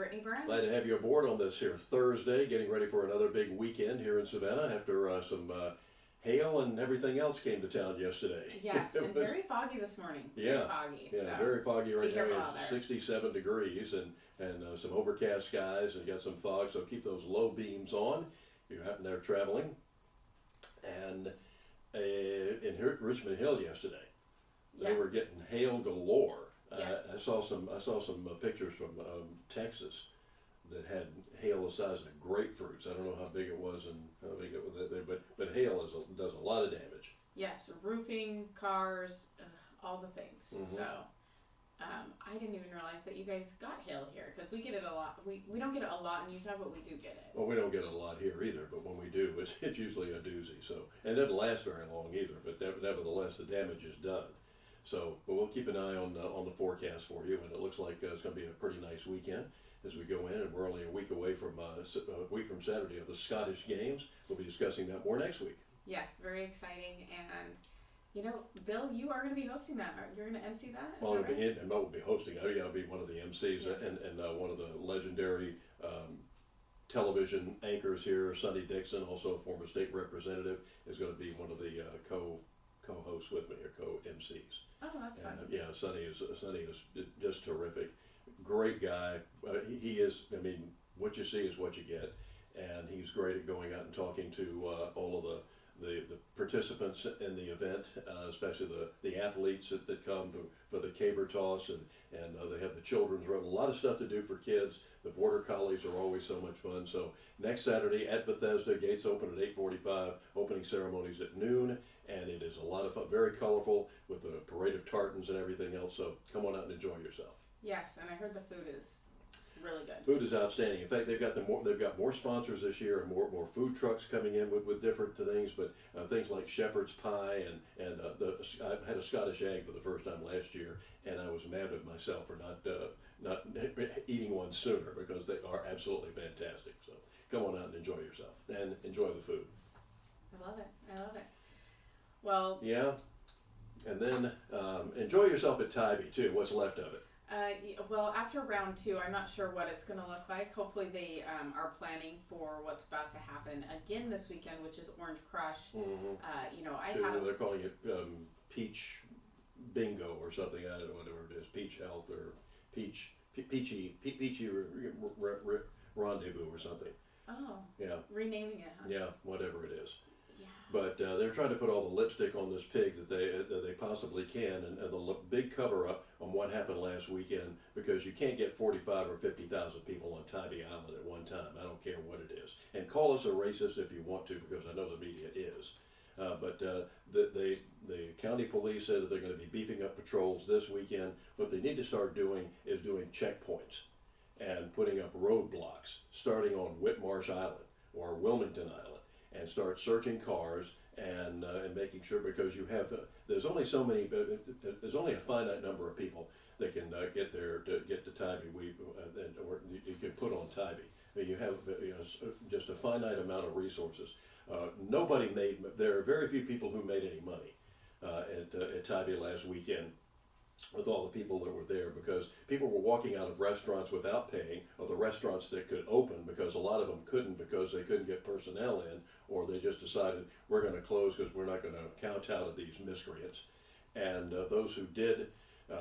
Brittany Brown. Glad to have you aboard on this here Thursday, getting ready for another big weekend here in Savannah after some hail and everything else came to town yesterday. Yes, and very foggy this morning. Yeah, very foggy. Yeah, so very foggy right now. It's 67 degrees and some overcast skies and got some fog, so keep those low beams on. You're out there traveling. And in Richmond Hill yesterday, they were getting hail galore. I saw some pictures from Texas that had hail the size of grapefruits. I don't know how big it was and how big it was there, but hail does a lot of damage. Yes, roofing, cars, all the things. Mm-hmm. So I didn't even realize that you guys got hail here because we get it a lot. We don't get it a lot in Utah, but we do get it. Well, we don't get it a lot here either, but when we do, it's usually a doozy. So, and it doesn't last very long either, but nevertheless, the damage is done. So, but we'll keep an eye on the forecast for you, and it looks like it's going to be a pretty nice weekend as we go in, and we're only a week away from Saturday of the Scottish Games. We'll be discussing that more next week. Yes, very exciting, and you know, Bill, you are going to be hosting that. You're going to MC that? Well, I'll be hosting. I'll be one of the MCs, yes. and one of the legendary television anchors here, Sonny Dixon, also a former state representative, is going to be one of the co-hosts with me, or co-MCs. Oh, that's fun. Yeah, Sonny is just terrific. Great guy. He is. I mean, what you see is what you get, and he's great at going out and talking to all of the participants in the event, especially the athletes that come for the caber toss, and they have the children's run. A lot of stuff to do for kids. The border collies are always so much fun. So next Saturday at Bethesda, gates open at 8:45. Opening ceremonies at noon, and it is a lot of fun. Very colorful with a parade of tartans and everything else. So come on out and enjoy yourself. Yes, and I heard the food is really good. Food is outstanding. In fact, they've got more sponsors this year, and more food trucks coming in with different things. But things like shepherd's pie and I had a Scottish egg for the first time last year, and I was mad at myself for not eating one sooner, because they are absolutely fantastic. So come on out and enjoy yourself and enjoy the food. I love it. Well. Yeah, and then enjoy yourself at Tybee too. What's left of it? Well, after round 2, I'm not sure what it's going to look like. Hopefully they are planning for what's about to happen again this weekend, which is Orange Crush. Mm-hmm. They're calling it Peach Bingo or something. I don't know, whatever it is. Peach Health or Peachy Rendezvous or something. Oh. Yeah. Renaming it, huh? Yeah, whatever it is. Yeah. But they're trying to put all the lipstick on this pig that they possibly can, and the big cover up on what happened last weekend, because you can't get 45 or 50,000 people on Tybee Island at one time. I don't care what it is, and call us a racist if you want to, because I know the media is. But the county police said that they're going to be beefing up patrols this weekend. What they need to start doing is doing checkpoints and putting up roadblocks, starting on Whitmarsh Island or Wilmington Island, and start searching cars and making sure, because you have there's only a finite number of people that can get to Tybee. You can put on Tybee. You have just a finite amount of resources. There are very few people who made any money at Tybee last weekend, with all the people that were there, because people were walking out of restaurants without paying, or the restaurants that could open, because a lot of them couldn't, because they couldn't get personnel in, or they just decided we're going to close because we're not going to kowtow to these miscreants. And those who did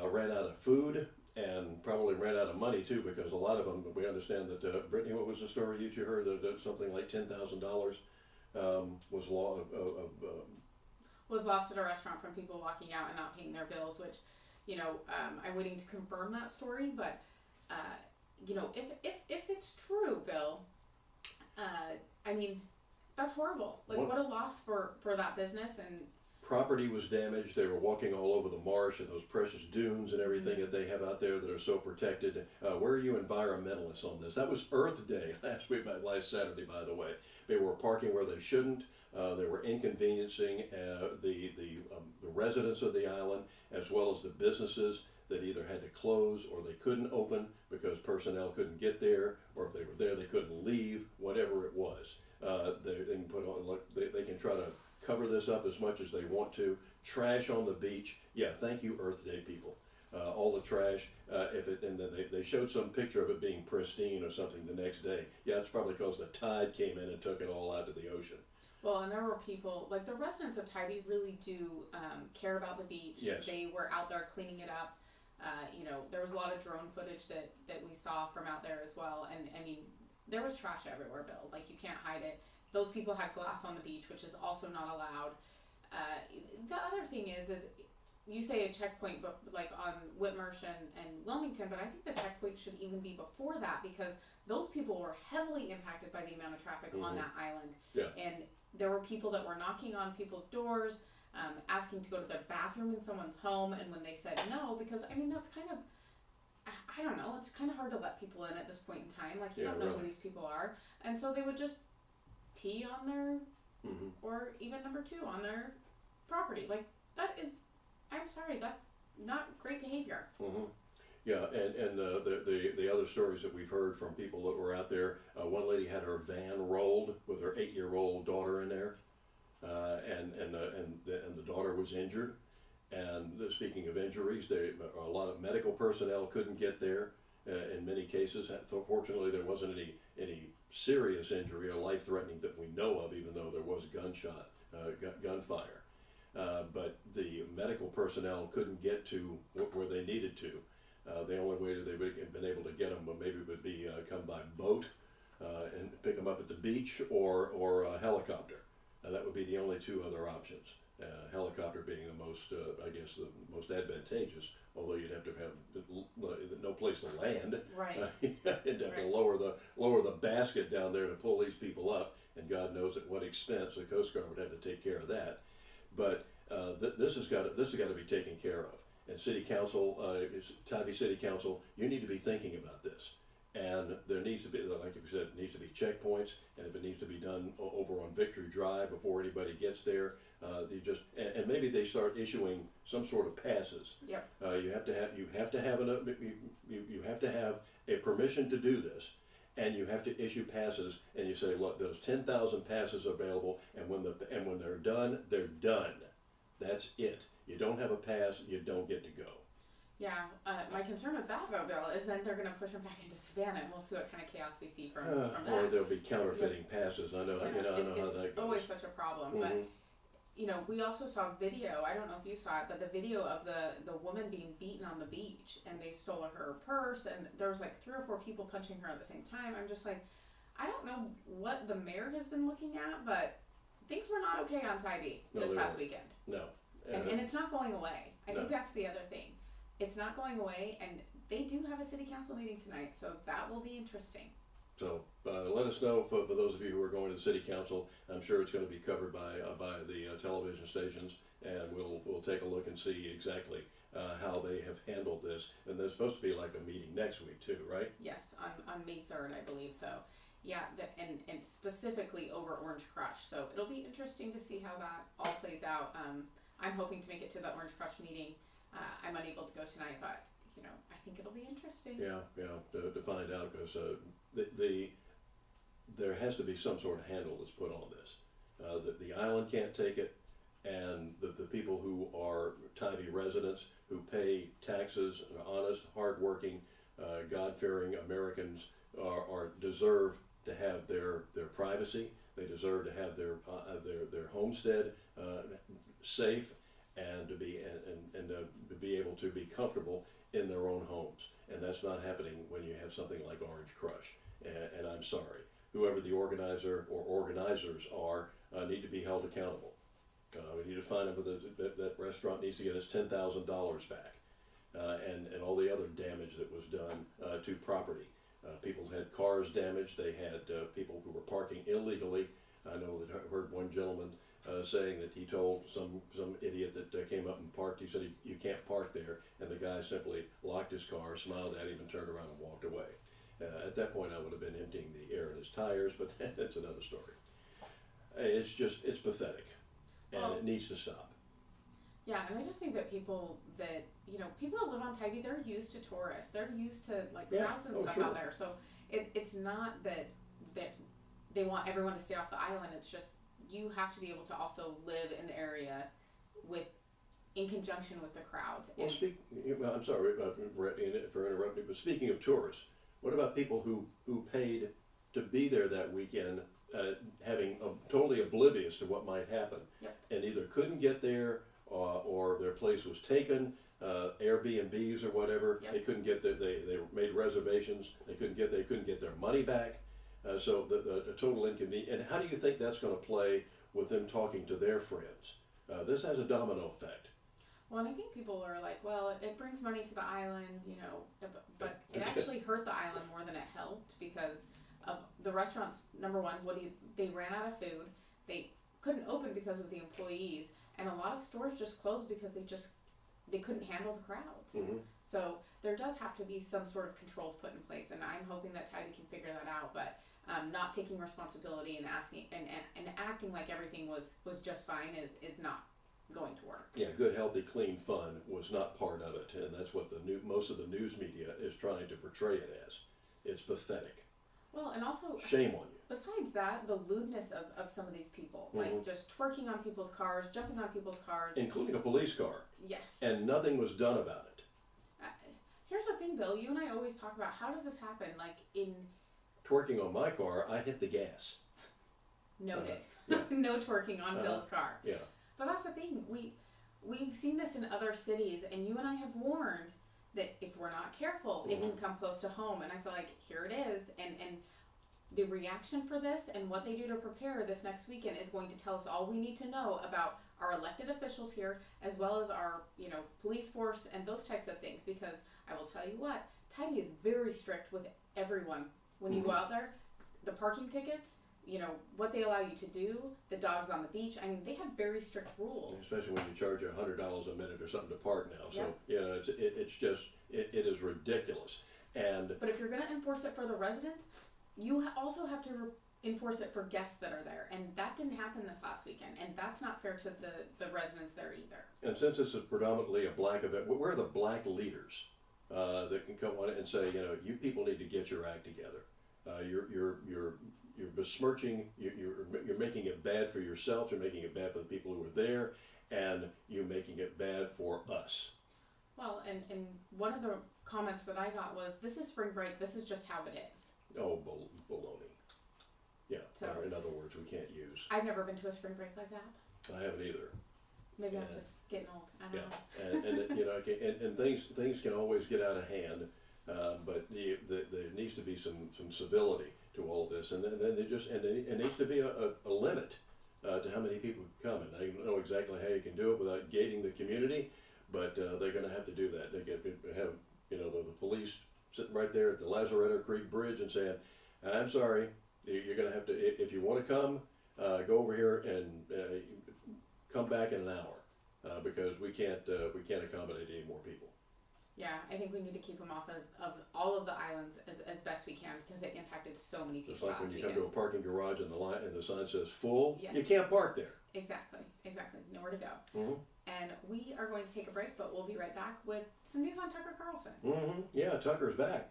ran out of food, and probably ran out of money too, because a lot of them, we understand that, Brittany, what was the story you heard, that something like $10,000 was lost at a restaurant from people walking out and not paying their bills, which, I'm waiting to confirm that story, but, if it's true, Bill, I mean, that's horrible. Like, what a loss for that business. And property was damaged. They were walking all over the marsh and those precious dunes and everything that they have out there that are so protected. Where are you environmentalists on this? That was Earth Day last Saturday, by the way. They were parking where they shouldn't. They were inconveniencing the residents of the island, as well as the businesses that either had to close or they couldn't open because personnel couldn't get there, or if they were there they couldn't leave, whatever it was. They can try to cover this up as much as they want to. Trash on the beach. Yeah, thank you, Earth Day people. all the trash. And then they showed some picture of it being pristine or something the next day. Yeah, it's probably because the tide came in and took it all out to the ocean. Well, and there were people, like the residents of Tybee really do care about the beach. Yes. They were out there cleaning it up. There was a lot of drone footage that we saw from out there as well. And I mean, there was trash everywhere, Bill. Like, you can't hide it. Those people had glass on the beach, which is also not allowed. The other thing is you say a checkpoint, but like on Whitmarsh and Wilmington, but I think the checkpoint should even be before that, because those people were heavily impacted by the amount of traffic on that island. Yeah. And there were people that were knocking on people's doors, asking to go to the bathroom in someone's home, and when they said no, because I mean, that's kind of, I don't know, it's kind of hard to let people in at this point in time. Like, you don't know who these people are, and so they would just pee on their, or even number two, on their property. Like, that is, I'm sorry, that's not great behavior. Yeah, and the other stories that we've heard from people that were out there, one lady had her van rolled with her 8-year-old daughter in there, and the daughter was injured. And speaking of injuries, a lot of medical personnel couldn't get there. In many cases, fortunately, there wasn't any serious injury or life-threatening that we know of, even though there was gunfire. But the medical personnel couldn't get to where they needed to. The only way that they would have been able to get them maybe would be come by boat and pick them up at the beach, or a helicopter. That would be the only two other options. Helicopter being the most, I guess, the most advantageous. Although you'd have to have no place to land. Right. You'd have to lower the basket down there to pull these people up, and God knows at what expense. The Coast Guard would have to take care of that. But this has got to be taken care of. And City Council, Tybee City Council, you need to be thinking about this. And there needs to be, like you said, needs to be checkpoints. And if it needs to be done over on Victory Drive before anybody gets there, and maybe they start issuing some sort of passes. Yep. You have to have a permission to do this, and you have to issue passes. And you say, look, those 10,000 passes are available, and when they're done, they're done. That's it. You don't have a pass, you don't get to go. Yeah, my concern with that, though, Bill, is then they're going to push them back into Savannah, and we'll see what kind of chaos we see from that. Or there'll be counterfeiting passes. I know. I know how that goes. It's always such a problem. But we also saw video. I don't know if you saw it, but the video of the woman being beaten on the beach, and they stole her purse, and there was like 3 or 4 people punching her at the same time. I'm just like, I don't know what the mayor has been looking at, but things were not okay on Tybee this past weekend. No. And it's not going away. I think that's the other thing. It's not going away, and they do have a city council meeting tonight, so that will be interesting. So let us know for those of you who are going to the city council. I'm sure it's going to be covered by the television stations, and we'll take a look and see exactly how they have handled this. And there's supposed to be like a meeting next week too, right? Yes, on May 3rd, I believe. So yeah, and specifically over Orange Crush. So it'll be interesting to see how that all plays out. I'm hoping to make it to the Orange Crush meeting. I'm unable to go tonight, but I think it'll be interesting. Yeah, to find out, because there has to be some sort of handle that's put on this. The island can't take it, and the people who are Tybee residents who pay taxes, honest, hardworking, God-fearing Americans are deserve to have their privacy. They deserve to have their homestead safe, and to be able to be comfortable in their own homes. And that's not happening when you have something like Orange Crush. And I'm sorry, whoever the organizer or organizers are need to be held accountable. We need to find out whether that restaurant needs to get us $10,000 back, and all the other damage that was done to property. People had cars damaged. They had people who were parking illegally. I know that I've heard one gentleman saying that he told some idiot that came up and parked. He said you can't park there, and the guy simply locked his car, smiled at him, and turned around and walked away. At that point, I would have been emptying the air in his tires, but that's another story. It's pathetic, and it needs to stop. Yeah, and I just think that people that live on Tybee, they're used to tourists. They're used to crowds and stuff out there. So it's not that they want everyone to stay off the island. It's just you have to be able to also live in the area with in conjunction with the crowds. Well, I'm sorry for interrupting, but speaking of tourists, what about people who paid to be there that weekend, having totally oblivious to what might happen, Yep. and either couldn't get there or their place was taken, Airbnbs or whatever. Yep. They couldn't get they made reservations. They couldn't get their money back. So the total inconvenience. And how do you think that's going to play with them talking to their friends? This has a domino effect. Well, and I think people are like, well, it brings money to the island, but it actually hurt the island more than it helped, because of the restaurants. Number one, they ran out of food. They couldn't open because of the employees, and a lot of stores just closed because they couldn't handle the crowds. Mm-hmm. So there does have to be some sort of controls put in place, and I'm hoping that Tybee can figure that out. But not taking responsibility and asking and acting like everything was just fine is not going to work. Yeah, good, healthy, clean fun was not part of it, and that's what most of the news media is trying to portray it as. It's pathetic. Well, and also, shame on you. Besides that, the lewdness of some of these people, Mm-hmm. like just twerking on people's cars, jumping on people's cars, Including a police car. Yes. And nothing was done about it. Here's the thing, Bill. You and I always talk about, how does this happen? Like in Twerking on my car, I hit the gas. noted, Yeah. no twerking on Bill's car. Yeah. But that's the thing. We've seen this in other cities, and you and I have warned that if we're not careful, it can come close to home. And I feel like here it is, and the reaction for this and what they do to prepare this next weekend is going to tell us all we need to know about our elected officials here, as well as our police force and those types of things. Because I will tell you what, Tybee is very strict with everyone. When you go out there, the parking tickets, what they allow you to do, the dogs on the beach. I mean, they have very strict rules. Especially when you charge $100 a minute or something to park now. So, Yep. it is ridiculous. But if you're going to enforce it for the residents, you also have to enforce it for guests that are there. And that didn't happen this last weekend. And that's not fair to the residents there either. And since this is predominantly a black event, where are the black leaders that can come on and say, you people need to get your act together. You're besmirching. You're making it bad for yourself. You're making it bad for the people who are there, and you're making it bad for us. Well, and one of the comments that I got was, "This is spring break. This is just how it is." Oh, baloney. Yeah. So, in other words, we can't use. I've never been to a spring break like that. I haven't either. Maybe I'm just getting old. I don't know. And things can always get out of hand, but there needs to be some civility to all of this, and then it needs to be a limit to how many people can come. And I don't know exactly how you can do it without gating the community, but they're going to have to do that. They have the police sitting right there at the Lazaretto Creek Bridge and saying, "I'm sorry, you're going to have to, if you want to come, go over here and come back in an hour, because we can't accommodate any more people." Yeah, I think we need to keep them off of all of the islands as best we can, because it impacted so many people. It's like when you weekend. come to a parking garage and the sign says full, Yes. you can't park there. Exactly. Nowhere to go. Mm-hmm. And we are going to take a break, but we'll be right back with some news on Tucker Carlson. Mm-hmm. Yeah, Tucker's back.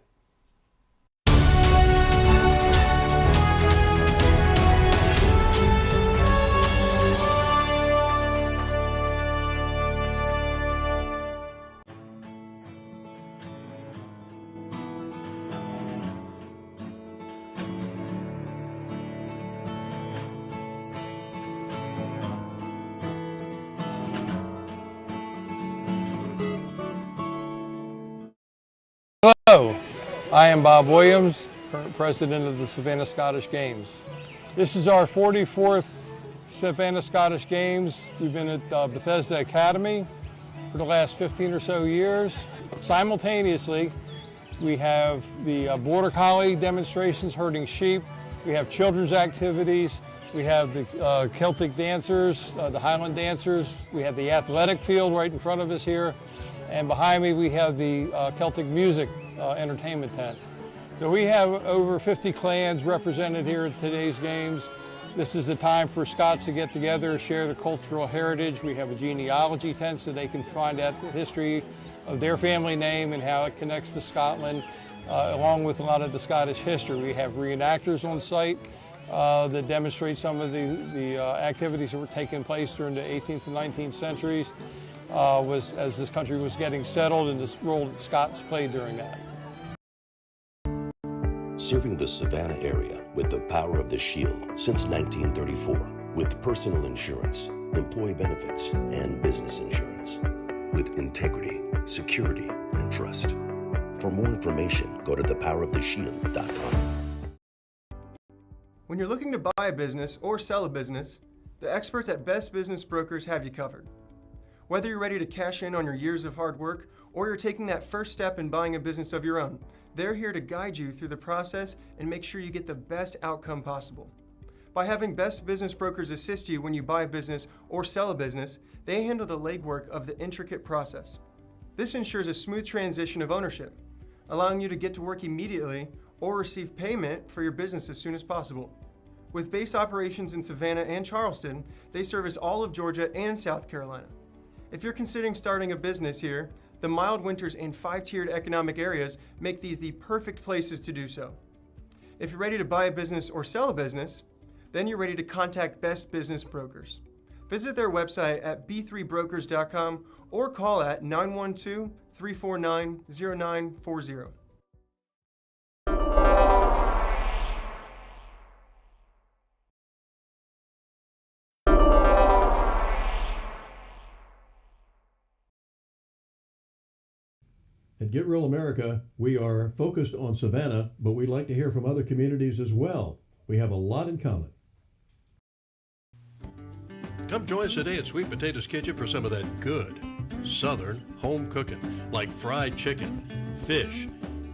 Hello, I am Bob Williams, current president of the Savannah Scottish Games. This is our 44th Savannah Scottish Games. We've been at Bethesda Academy for the last 15 or so years. Simultaneously, we have the Border Collie demonstrations herding sheep. We have children's activities. We have the Celtic dancers, the Highland dancers. We have the athletic field right in front of us here. And behind me, we have the Celtic music entertainment tent. So we have over 50 clans represented here at today's games. This is the time for Scots to get together, share their cultural heritage. We have a genealogy tent so they can find out the history of their family name and how it connects to Scotland, along with a lot of the Scottish history. We have reenactors on site that demonstrate some of the activities that were taking place during the 18th and 19th centuries. as this country was getting settled, and this role that Scots played during that. Serving the Savannah area with the power of the Shield since 1934, with personal insurance, employee benefits, and business insurance. With integrity, security, and trust. For more information, go to thepoweroftheshield.com. When you're looking to buy a business or sell a business, the experts at Best Business Brokers have you covered. Whether you're ready to cash in on your years of hard work or you're taking that first step in buying a business of your own, they're here to guide you through the process and make sure you get the best outcome possible. By having Best Business Brokers assist you when you buy a business or sell a business, they handle the legwork of the intricate process. This ensures a smooth transition of ownership, allowing you to get to work immediately or receive payment for your business as soon as possible. With base operations in Savannah and Charleston, they service all of Georgia and South Carolina. If you're considering starting a business here, the mild winters and 5-tiered economic areas make these the perfect places to do so. If you're ready to buy a business or sell a business, then you're ready to contact Best Business Brokers. Visit their website at b3brokers.com or call at 912-349-0940. At Get Real America, we are focused on Savannah, but we'd like to hear from other communities as well. We have a lot in common. Come join us today at Sweet Potato's Kitchen for some of that good Southern home cooking, like fried chicken, fish,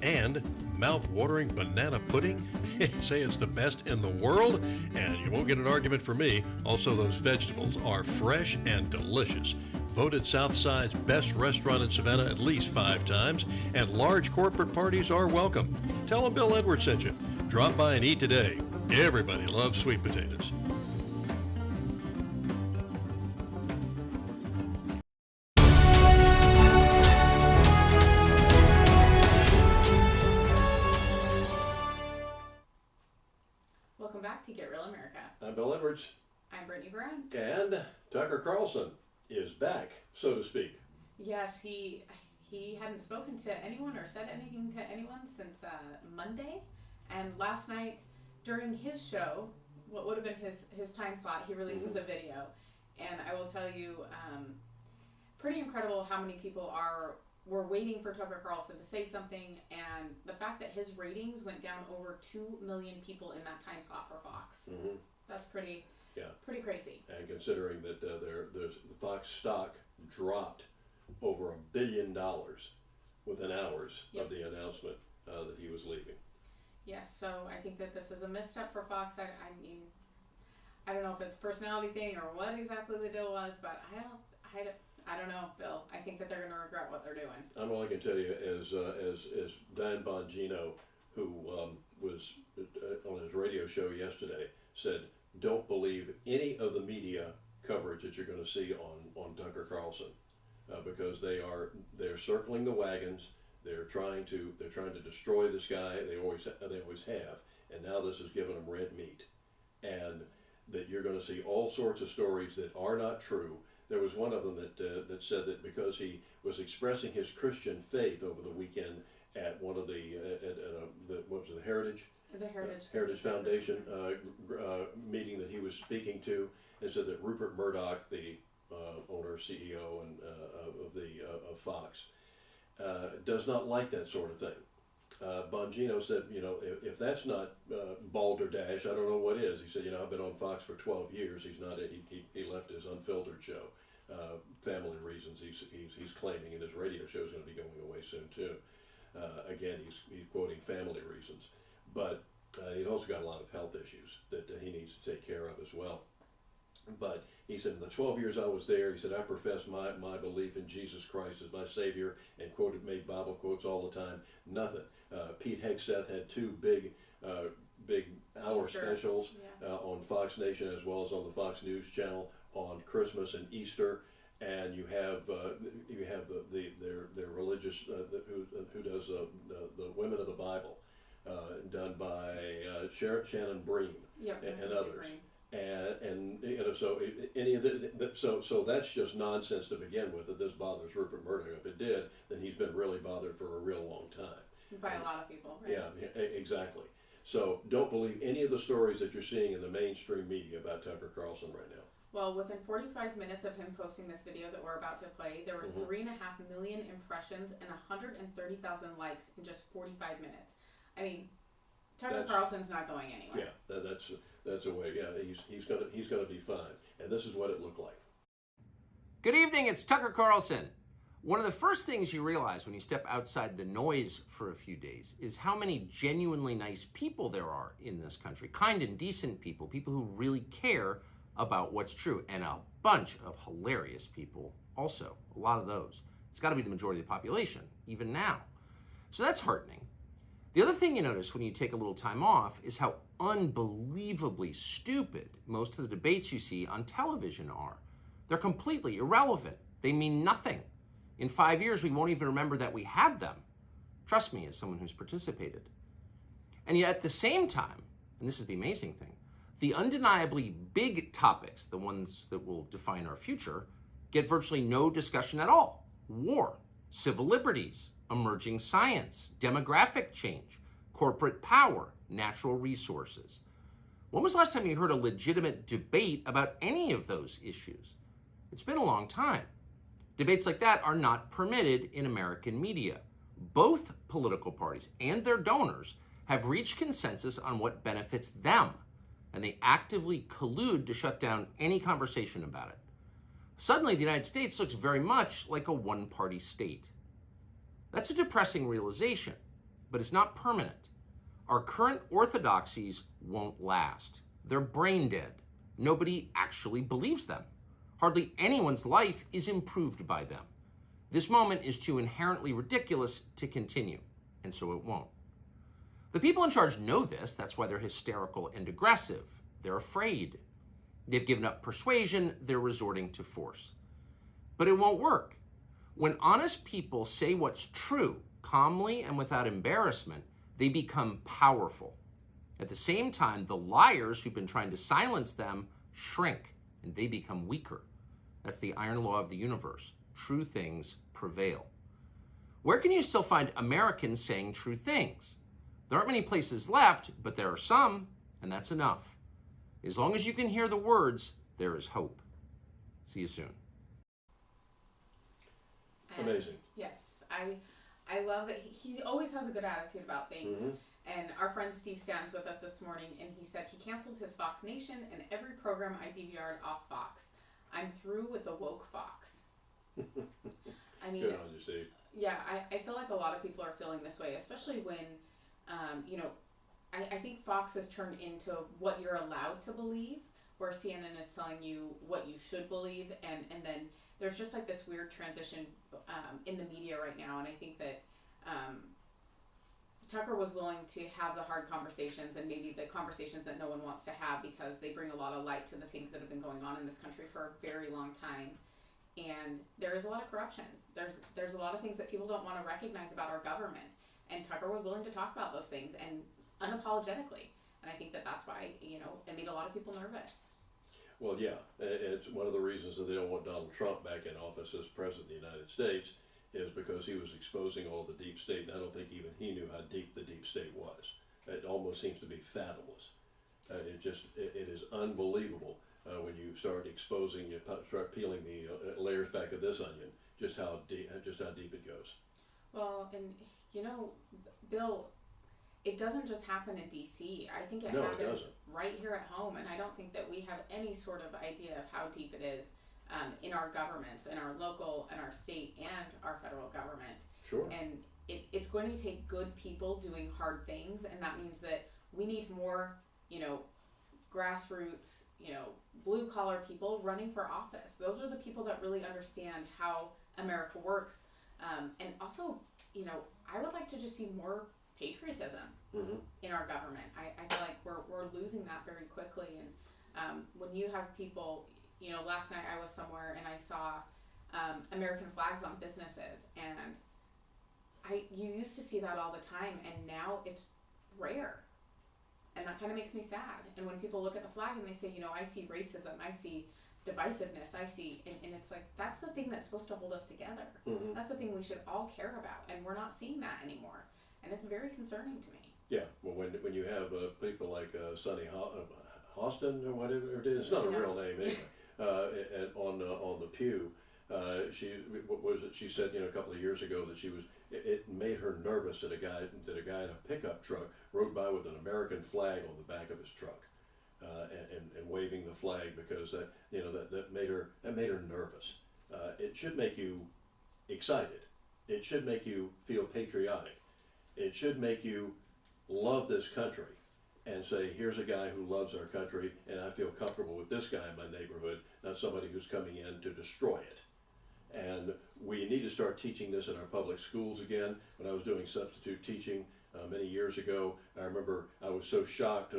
and mouth-watering banana pudding. Say it's the best in the world, and you won't get an argument from me. Also, those vegetables are fresh and delicious. Voted Southside's best restaurant in Savannah at least 5 times, and large corporate parties are welcome. Tell them Bill Edwards sent you. Drop by and eat today. Everybody loves sweet potatoes. Welcome back to Get Real America. I'm Bill Edwards. I'm Brittany Brown. And Tucker Carlson is back, so to speak. Yes, he hadn't spoken to anyone or said anything to anyone since Monday. And last night, during his show, what would have been his time slot, he releases a video. And I will tell you, pretty incredible how many people were waiting for Tucker Carlson to say something. And the fact that his ratings went down over 2 million people in that time slot for Fox. Mm-hmm. That's pretty crazy. And considering that the Fox stock dropped over $1 billion within hours of the announcement that he was leaving. Yes, so I think that this is a misstep for Fox. I mean, I don't know if it's a personality thing or what exactly the deal was, but I don't know, Bill. I think that they're going to regret what they're doing. All I can tell you is Dan Bongino, who was on his radio show yesterday, said, don't believe any of the media coverage that you're going to see on Tucker Carlson, because they're circling the wagons. They're trying to destroy this guy. They always have, and now this has given them red meat, and that you're going to see all sorts of stories that are not true. There was one of them that said that because he was expressing his Christian faith over the weekend at one of the what was it, the Heritage Foundation meeting that he was speaking to, and said that Rupert Murdoch, the owner, CEO, and of Fox, does not like that sort of thing. Bongino said, if that's not balderdash, I don't know what is. He said, I've been on Fox for 12 years. He left his Unfiltered show, family reasons. He's claiming, and his radio show is going to be going away soon too. Again, he's quoting family reasons, but he's also got a lot of health issues that he needs to take care of as well. But he said, in the 12 years I was there, he said, I profess my belief in Jesus Christ as my Savior, and made Bible quotes all the time. Nothing. Pete Hegseth had 2 big hour specials on Fox Nation as well as on the Fox News channel on Christmas and Easter. And you have their religious who does the Women of the Bible, done by Shannon Bream and others. And Any of so that's just nonsense to begin with. That this bothers Rupert Murdoch. If it did, then he's been really bothered for a real long time. By a lot of people, right? Yeah, exactly. So don't believe any of the stories that you're seeing in the mainstream media about Tucker Carlson right now. Well, within 45 minutes of him posting this video that we're about to play, there was 3.5 million impressions and 130,000 likes in just 45 minutes. I mean, Tucker Carlson's not going anywhere. Yeah, that's a way. Yeah, he's gonna be fine. And this is what it looked like. Good evening. It's Tucker Carlson. One of the first things you realize when you step outside the noise for a few days is how many genuinely nice people there are in this country. Kind and decent people, people who really care about what's true, and a bunch of hilarious people also, a lot of those. It's got to be the majority of the population, even now. So that's heartening. The other thing you notice when you take a little time off is how unbelievably stupid most of the debates you see on television are. They're completely irrelevant. They mean nothing. In 5 years, we won't even remember that we had them. Trust me, as someone who's participated. And yet at the same time, and this is the amazing thing, the undeniably big topics, the ones that will define our future, get virtually no discussion at all. War, civil liberties, emerging science, demographic change, corporate power, natural resources. When was the last time you heard a legitimate debate about any of those issues? It's been a long time. Debates like that are not permitted in American media. Both political parties and their donors have reached consensus on what benefits them, and they actively collude to shut down any conversation about it. Suddenly, the United States looks very much like a one-party state. That's a depressing realization, but it's not permanent. Our current orthodoxies won't last. They're brain dead. Nobody actually believes them. Hardly anyone's life is improved by them. This moment is too inherently ridiculous to continue, and so it won't. The people in charge know this. That's why they're hysterical and aggressive. They're afraid. They've given up persuasion. They're resorting to force. But it won't work. When honest people say what's true, calmly and without embarrassment, they become powerful. At the same time, the liars who've been trying to silence them shrink, and they become weaker. That's the iron law of the universe. True things prevail. Where can you still find Americans saying true things? There aren't many places left, but there are some, and that's enough. As long as you can hear the words, there is hope. See you soon. Amazing. Yes, I love that he always has a good attitude about things. And our friend Steve stands with us this morning, and he said he canceled his Fox Nation and every program I DVR'd off Fox. I'm through with the woke Fox. I mean, good on you, Steve. Yeah, I feel like a lot of people are feeling this way, especially when, I think Fox has turned into what you're allowed to believe, where CNN is telling you what you should believe, and then there's just like this weird transition in the media right now, and I think that Tucker was willing to have the hard conversations and maybe the conversations that no one wants to have because they bring a lot of light to the things that have been going on in this country for a very long time. And there is a lot of corruption. There's a lot of things that people don't want to recognize about our government. And Tucker was willing to talk about those things and unapologetically. And I think that that's why, it made a lot of people nervous. Well, yeah, it's one of the reasons that they don't want Donald Trump back in office as president of the United States is because he was exposing all the deep state, and I don't think even he knew how deep the deep state was. It almost seems to be fathomless. It is unbelievable when you start exposing, you start peeling the layers back of this onion, just how deep it goes. Well, and Bill, it doesn't just happen in D.C. I think it happens right here at home, and I don't think that we have any sort of idea of how deep it is in our governments, in our local and our state and our federal government. Sure. And it's going to take good people doing hard things, and that means that we need more, grassroots, blue collar people running for office. Those are the people that really understand how America works. And also, I would like to just see more patriotism in our government. I feel like we're losing that very quickly. And when you have people, last night I was somewhere and I saw American flags on businesses, and you used to see that all the time, and now it's rare. And that kind of makes me sad. And when people look at the flag and they say, you know, I see racism, I see divisiveness, I see, and it's like, that's the thing that's supposed to hold us together. Mm-hmm. That's the thing we should all care about, and we're not seeing that anymore. And it's very concerning to me. Yeah, well, when you have people like Sonny Hostin or whatever it is, it's not a real name anyway, and on the pew, she said, you know, a couple of years ago that it made her nervous that a guy in a pickup truck rode by with an American flag on the back of his truck, and waving the flag, because that made her nervous. It should make you excited. It should make you feel patriotic. It should make you love this country and say, here's a guy who loves our country, and I feel comfortable with this guy in my neighborhood, not somebody who's coming in to destroy it. And we need to start teaching this in our public schools again. When I was doing substitute teaching many years ago, I remember I was so shocked.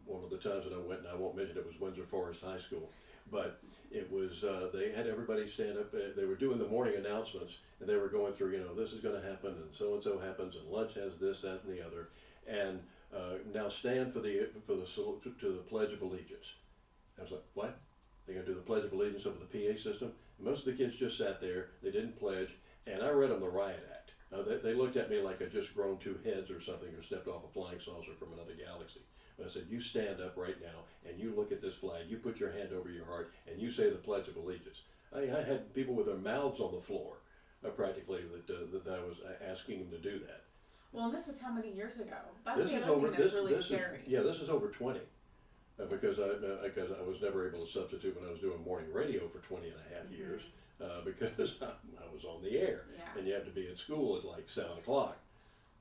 One of the times that I went, and I won't mention it, was Windsor Forest High School, but it was, they had everybody stand up. They were doing the morning announcements, and they were going through, you know, this is going to happen, and so happens, and lunch has this, that, and the other, and now stand for the salute to the Pledge of Allegiance. I was like, what? They're going to do the Pledge of Allegiance over the PA system? And most of the kids just sat there. They didn't pledge, and I read them the Riot Act. They looked at me like I'd just grown 2 heads or something, or stepped off a flying saucer from another galaxy. But I said, you stand up right now, and you look at this flag, you put your hand over your heart, and you say the Pledge of Allegiance. I had people with their mouths on the floor, practically, that I was asking them to do that. Well, and this is how many years ago? That's the other thing that's really scary. This is over 20. Because I was never able to substitute when I was doing morning radio for 20 and a half years, because I was on the air, and you have to be at school at like 7 o'clock.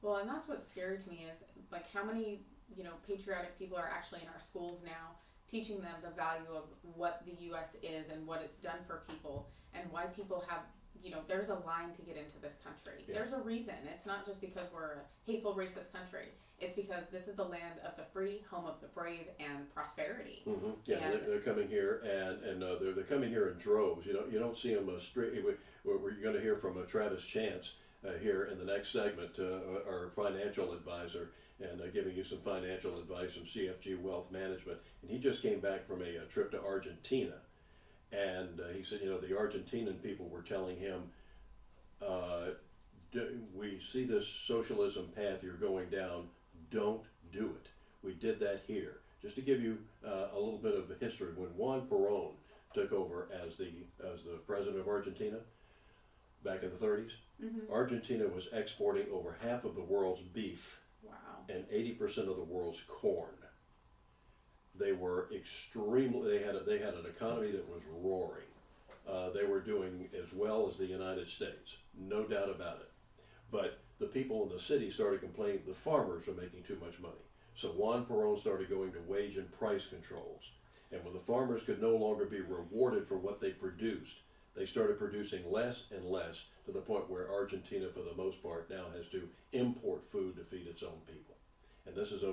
Well, and that's what's scary to me is like how many, you know, patriotic people are actually in our schools now, teaching them the value of what the U.S. is and what it's done for people, and why people have, you know, there's a line to get into this country. Yeah. There's a reason. It's not just because we're a hateful, racist country. It's because this is the land of the free, home of the brave, and prosperity. Mm-hmm. Yeah, they're coming here, and they're coming here in droves. You don't see them straight. We're going to hear from Travis Chance here in the next segment, our financial advisor, and giving you some financial advice from CFG Wealth Management. And he just came back from a trip to Argentina. And he said, you know, the Argentinian people were telling him, we see this socialism path you're going down, don't do it. We did that here. Just to give you a little bit of history, when Juan Perón took over as the president of Argentina back in the 30s, Argentina was exporting over half of the world's beef, and 80% of the world's corn. They were extremely. They had an economy that was roaring. They were doing as well as the United States, no doubt about it. But the people in the city started complaining the farmers were making too much money. So Juan Perón started going to wage and price controls. And when the farmers could no longer be rewarded for what they produced, they started producing less and less, to the point where Argentina, for the most part, now has to import food to feed its own people. And this is,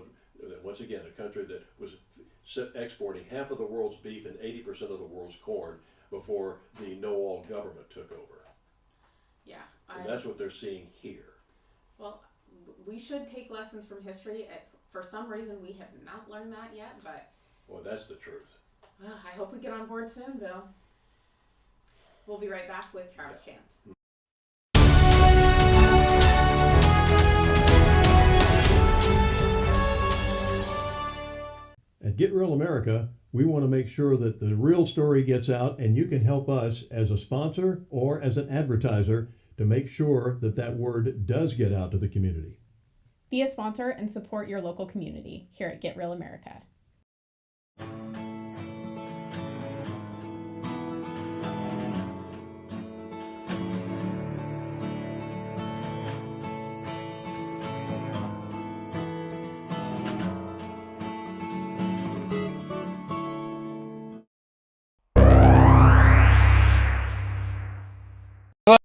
once again, a country that was exporting half of the world's beef and 80% of the world's corn before the no-all government took over. Yeah. And that's what they're seeing here. Well, we should take lessons from history. For some reason, we have not learned that yet, but... Well, that's the truth. I hope we get on board soon, Bill. We'll be right back with Travis Chance. At Get Real America, we want to make sure that the real story gets out, and you can help us as a sponsor or as an advertiser to make sure that that word does get out to the community. Be a sponsor and support your local community here at Get Real America.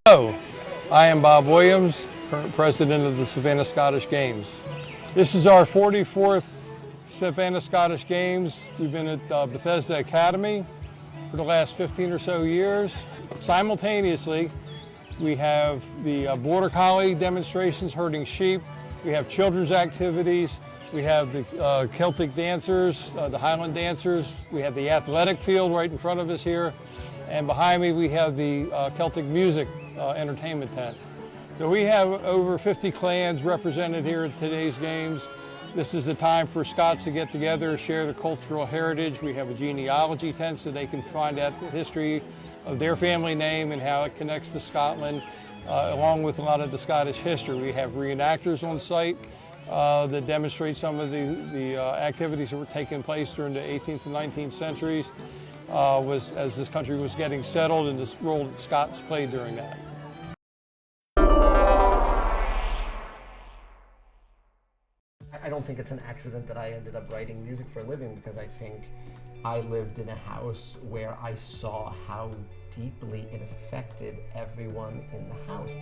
Hello, I am Bob Williams, current president of the Savannah Scottish Games. This is our 44th Savannah Scottish Games. We've been at Bethesda Academy for the last 15 or so years. Simultaneously, we have the Border Collie demonstrations herding sheep. We have children's activities. We have the Celtic dancers, the Highland dancers. We have the athletic field right in front of us here. And behind me we have the Celtic music entertainment tent. So we have over 50 clans represented here at today's games. This is the time for Scots to get together, share their cultural heritage. We have a genealogy tent so they can find out the history of their family name and how it connects to Scotland, along with a lot of the Scottish history. We have reenactors on site that demonstrate some of the activities that were taking place during the 18th and 19th centuries as this country was getting settled, and this role that Scots played during that. I don't think it's an accident that I ended up writing music for a living, because I think I lived in a house where I saw how deeply it affected everyone in the house.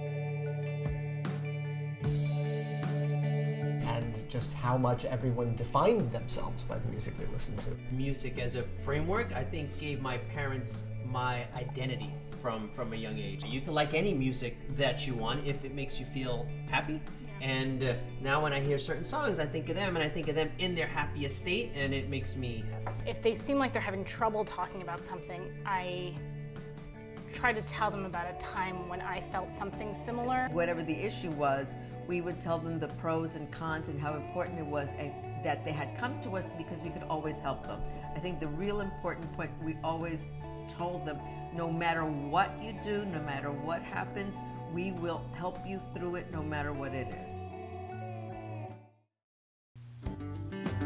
And just how much everyone defined themselves by the music they listened to. Music as a framework, I think, gave my parents my identity from a young age. You can like any music that you want if it makes you feel happy. And now when I hear certain songs, I think of them, and I think of them in their happiest state, and it makes me happy. If they seem like they're having trouble talking about something, I try to tell them about a time when I felt something similar. Whatever the issue was, we would tell them the pros and cons and how important it was, and that they had come to us because we could always help them. I think the real important point, we always told them, no matter what you do, no matter what happens, we will help you through it no matter what it is.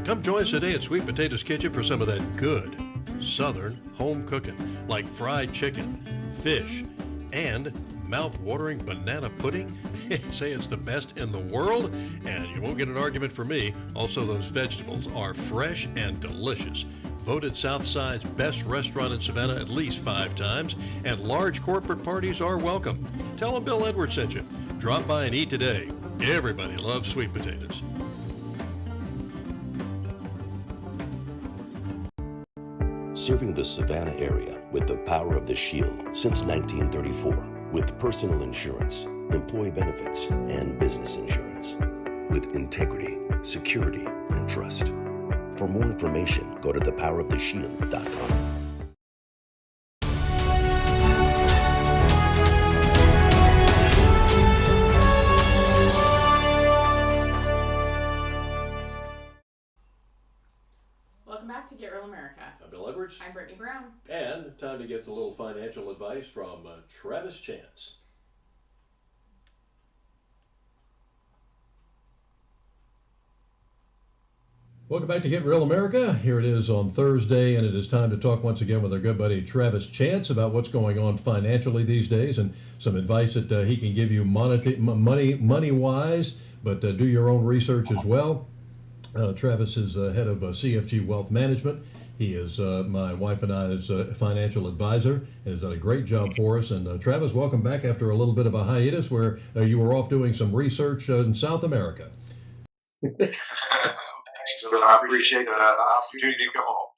Come join us today at Sweet Potatoes Kitchen for some of that good Southern home cooking, like fried chicken, fish, and mouth-watering banana pudding. Say it's the best in the world, and you won't get an argument from me. Also, those vegetables are fresh and delicious. Voted Southside's best restaurant in Savannah at least 5 times, and large corporate parties are welcome. Tell them Bill Edwards sent you. Drop by and eat today. Everybody loves sweet potatoes. Serving the Savannah area with the power of the Shield since 1934, with personal insurance, employee benefits, and business insurance, with integrity, security, and trust. For more information, go to thepoweroftheshield.com. Welcome back to Get Real America. I'm Bill Edwards. I'm Brittany Brown. And time to get a little financial advice from Travis Chance. Welcome back to Get Real America. Here it is on Thursday, and it is time to talk once again with our good buddy Travis Chance about what's going on financially these days and some advice that he can give you money-wise, but do your own research as well. Travis is head of CFG Wealth Management. He is my wife and I's financial advisor and has done a great job for us. And Travis, welcome back after a little bit of a hiatus where you were off doing some research in South America. So I appreciate the opportunity to come home.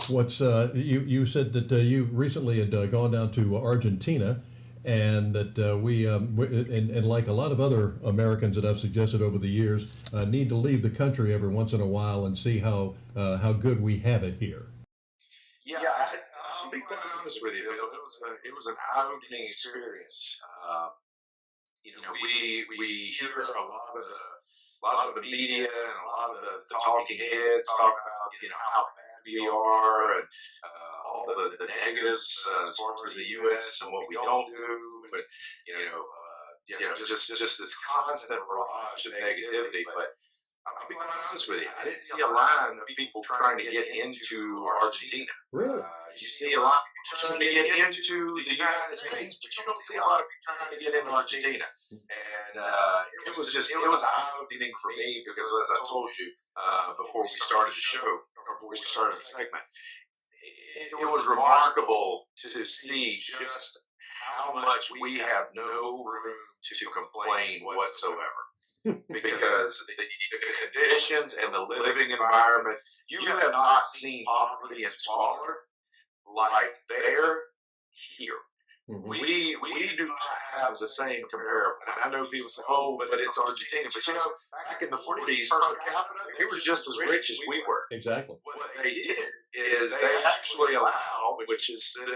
What's you said that you recently had gone down to Argentina, and that we like a lot of other Americans that I've suggested over the years, need to leave the country every once in a while and see how good we have it here. Yeah, I'll be quite honest with you. It was an eye-opening experience. We hear a lot of the media and a lot of the talking heads talk about how bad we are and all the negatives as far as the U.S. and what we don't do, but just this constant barrage of negativity. But I'll be quite honest with you, I didn't see a line of people trying to get into Argentina. Really? You see a lot of people trying to get into the United States, but you don't see a lot of people trying to get into Argentina. And it was eye-opening for me because, as I told you before we started the show, or before we started the segment, it was remarkable to see just how much we have no room to complain whatsoever. Because the conditions and the living environment, you have not seen poverty and squalor like there, here. We do not have the same comparable. And I know people say, "Oh, but it's Argentina." But back in the 40s, per capita, they were just as rich as we were. Exactly. What they did is they actually allowed, which is in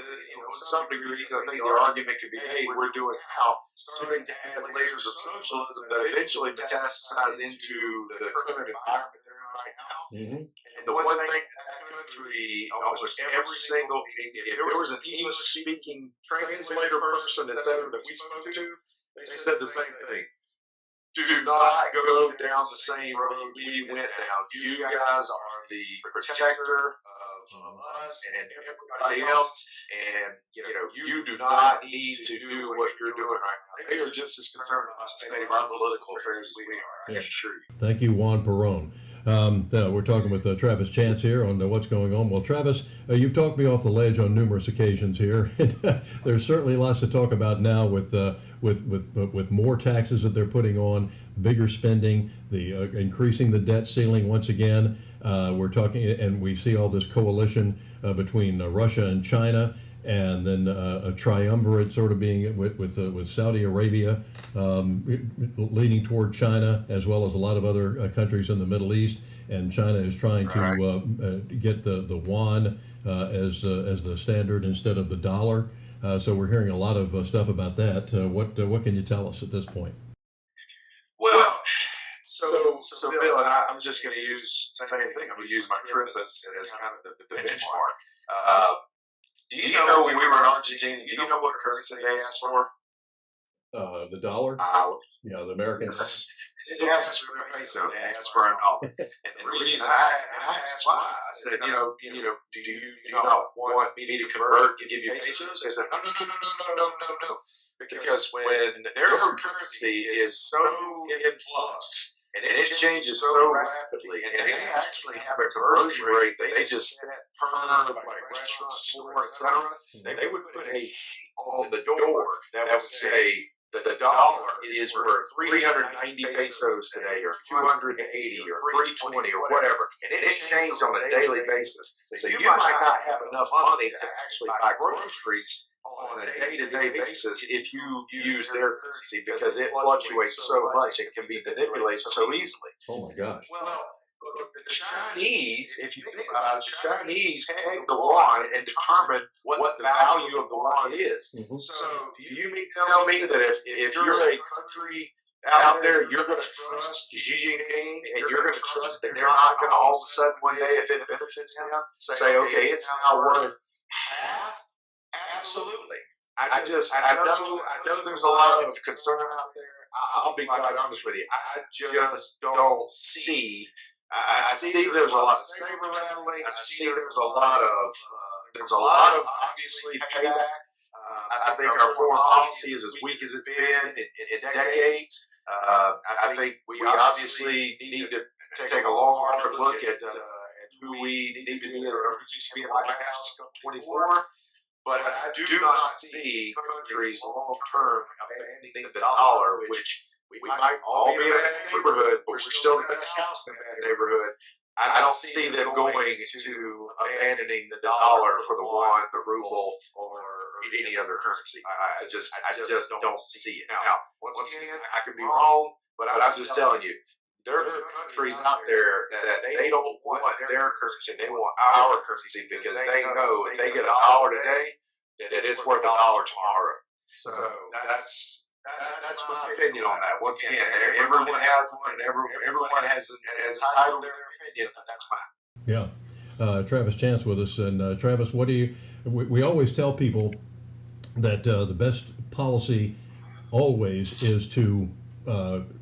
some degrees, I think the argument could be made, we're doing now, starting to add layers of socialism that eventually metastasize into the current environment they're in right now. Mm-hmm. And the one thing that country, almost every single, if there was an English-speaking translator person, etc., that we spoke to, they said the same thing. Do not go down the same road we went down. You guys are the protector of us and everybody else, and you do not need to do what you're doing right now. They are just as concerned about the state of our political affairs as we are. I can assure you. Thank you, Juan Perón. We're talking with Travis Chance here on what's going on. Well, Travis, you've talked me off the ledge on numerous occasions here. There's certainly lots to talk about now with more taxes that they're putting on, bigger spending, the increasing the debt ceiling once again. We're talking, and we see all this coalition between Russia and China, and then a triumvirate sort of being with Saudi Arabia leaning toward China, as well as a lot of other countries in the Middle East. And China is trying to get the yuan as the standard instead of the dollar. So we're hearing a lot of stuff about that. What can you tell us at this point? Well, so Bill, and I'm just going to use the same thing. I'm going to use my trip as kind of the benchmark. Do you know when we were in Argentina, do you know what currency they asked for? The dollar? Yeah, the American. They asked for a peso. They asked for a dollar. And the reason I asked why, I said, do you not want me to convert and give you pesos? They said, no. Because when their currency is so in flux, and it changes so rapidly, and they actually have a conversion rate, they just set per like restaurants, stores, etc. They would put a sheet on the door that would say that the dollar is worth 390 pesos today, or 280, or 320, or whatever, and it changed on a daily basis. So you might not have enough money to actually buy groceries on a day-to-day basis if you use their currency, because it fluctuates so much and can be manipulated so easily. Oh my gosh. Well, the Chinese, if you think about it, the Chinese peg the yuan and determine what the value of the yuan is. Mm-hmm. So do you tell me that if you're a country out there, you're going to trust Xi Jinping, and you're going to trust that they're not going to all of a sudden one day, if it benefits them, say, okay, it's now worth half? Absolutely. I know there's a lot of concern out there. I'll be quite honest with you. I just don't see. I see there's a lot of saber rattling. I see there's a lot of obviously payback. I think our foreign policy is as weak as it's been in decades. I think we obviously need to take a long, hard look at who we need to be, or who needs to be in the White House come 24. But I do not see countries long term abandoning the dollar, which we might all be in a bad neighborhood, but we're still the best house in a bad neighborhood. I don't see them going to abandoning the dollar for the yuan, the ruble, or any other currency. I just don't see it. Now, once again, I could be wrong, but I'm just telling you, there are countries out there that they don't want their currency. They want our currency, because they know if they get $1 today, that it's worth $1 tomorrow. So that's my opinion on that. Once again, everyone has one, and everyone has entitled their opinion. That's mine. Yeah. Travis Chance with us. And Travis, what do you, we always tell people that the best policy always is to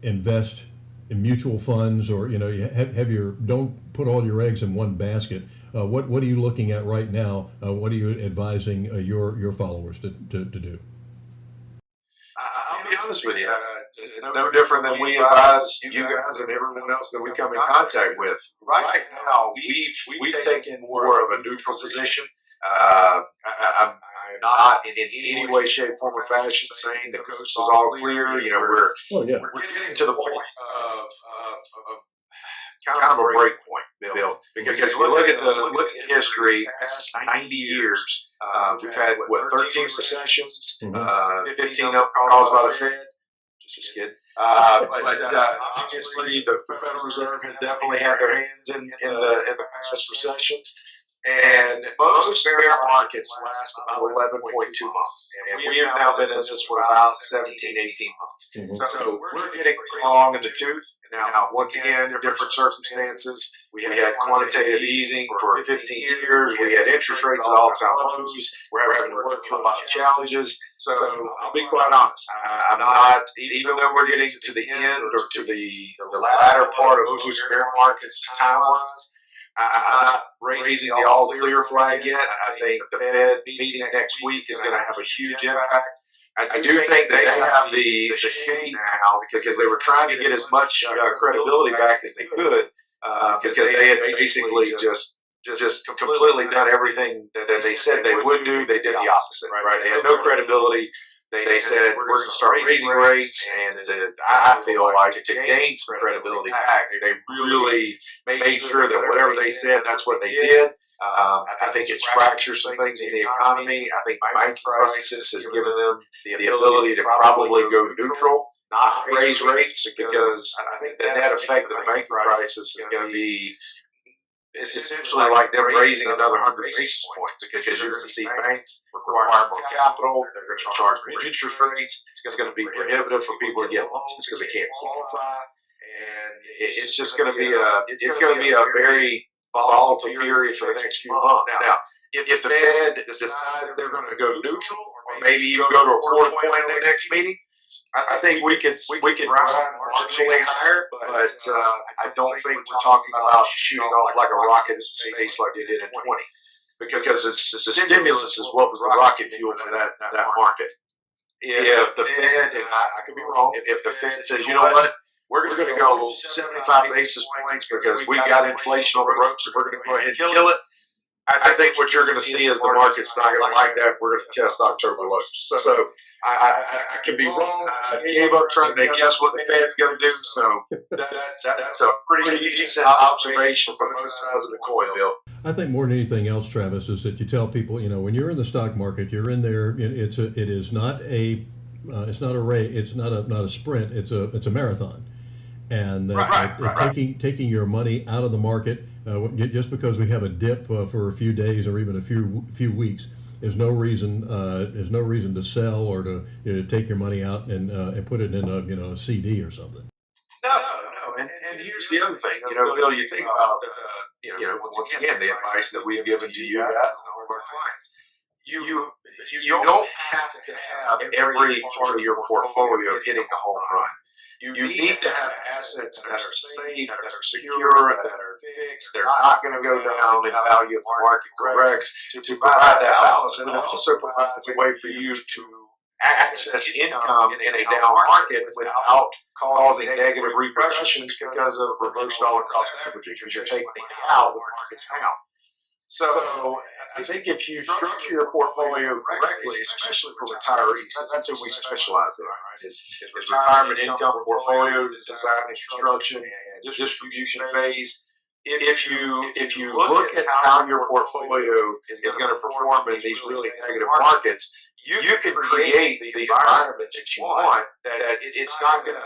invest in mutual funds, or have your, don't put all your eggs in one basket. What are you looking at right now? What are you advising your followers to do? I'll be honest with you. No different than we advise you guys and everyone else that we come in contact with. Right now, we've taken more of a neutral position. I'm not in any way, shape, form, or fashion saying the coast is all clear. We're getting to the point of kind of a break point, Bill, because if you look at the history, past 90 years, we've had 13 recessions, 15 caused by the Fed. Just kidding. But obviously, the Federal Reserve has definitely had their hands in the past recessions. And most bear markets last about 11.2 months. And we have now been in this for about 17, 18 months. So we're getting pretty long in the tooth. Now, once again, different circumstances. We had quantitative easing for 15 years. We had interest rates at all-time lows. We're having to work through a lot of challenges. So I'll be quite honest. I'm not, even though we're getting to the end or to the latter part of most bear markets time-wise, I'm not raising the all clear flag yet. I think the Fed meeting next week is going to have a huge impact. I do think they have the shade now because they were trying to get as much credibility back as they could because they had basically just completely done everything that they said they would do. They did the opposite, right? They had no credibility. They said, we're going to start raising rates, and I feel like to gain some credibility back, they really made sure that whatever they said, that's what they did. I think it's fractured some things in the economy. I think the banking crisis has given them the ability to probably go neutral, not raise rates, because I think the net effect of the banking crisis is going to be it's essentially like them raising another 100 basis points because you're going to see banks require more capital. They're going to charge more interest rates. It's going to be prohibitive for people to get loans because they can't qualify. And it's just going to be a very volatile period for the next few months. Now, if the Fed decides they're going to go neutral or maybe even go to a quarter point in the next meeting, I think we could ride marginally higher, but I don't think we're talking about shooting off like a rocket in space like we did in 20, because the stimulus is what was the rocket fuel for that market. If the Fed, and I could be wrong, if the Fed says, you know what, we're going to go 75 basis points because we got inflation on the ropes and we're going to go ahead and kill it, I think what you're going to see is the market's not going to like that. We're going to test October lows. So I could be wrong. I gave up trying to guess what the Fed's going to do. So that's a pretty decent observation from both sides of the coin, Bill. I think more than anything else, Travis, is that you tell people, you know, when you're in the stock market, you're in there. It is not a race. It's not a sprint. It's a marathon. And taking your money out of the market just because we have a dip for a few days or even a few weeks is no reason to sell or to take your money out and put it in a CD or something. No. And here's the other thing, Bill. You think about once again the advice that we've given to you guys and all of our clients. You don't have to have every part of your portfolio hitting a home run. You need to have assets that are safe, that are secure, that are fixed. They're not going to go down in value if the market corrects. To provide that balance, and it also provides a way for you to access income in a down market without causing negative repercussions because of reverse dollar cost averaging, because you're taking money out when market's down. So I think if you structure your portfolio correctly, especially for retirees, that's what we specialize in, right? Is retirement income portfolio design and construction and distribution phase. If you look at how your portfolio is going to perform in these really negative markets, you can create the environment that you want. That it's not going to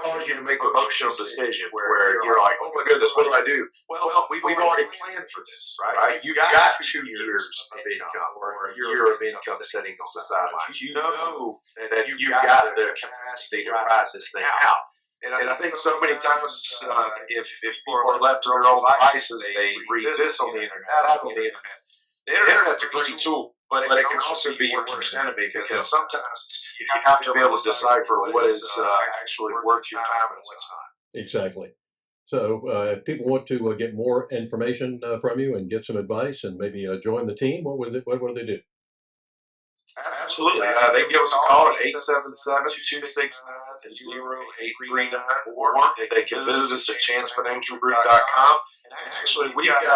cause you to make emotional decisions where you're like, oh my goodness, what do I do? Well, we've already planned for this, right? You got 2 years of income or a year of income sitting on the sidelines. You know that you've got the capacity to rise this thing out. And I think so many times, if people are left to their own devices, they read this on the internet. The internet's a great tool. But it can also be your worst enemy because sometimes you have to be able to decipher what is actually worth your time and what's not. Exactly. So if people want to get more information from you and get some advice and maybe join the team, what do they do? Absolutely. They can give us a call at 877-269-0839, or they can visit us at chancefinancialgroup.com. actually, we got for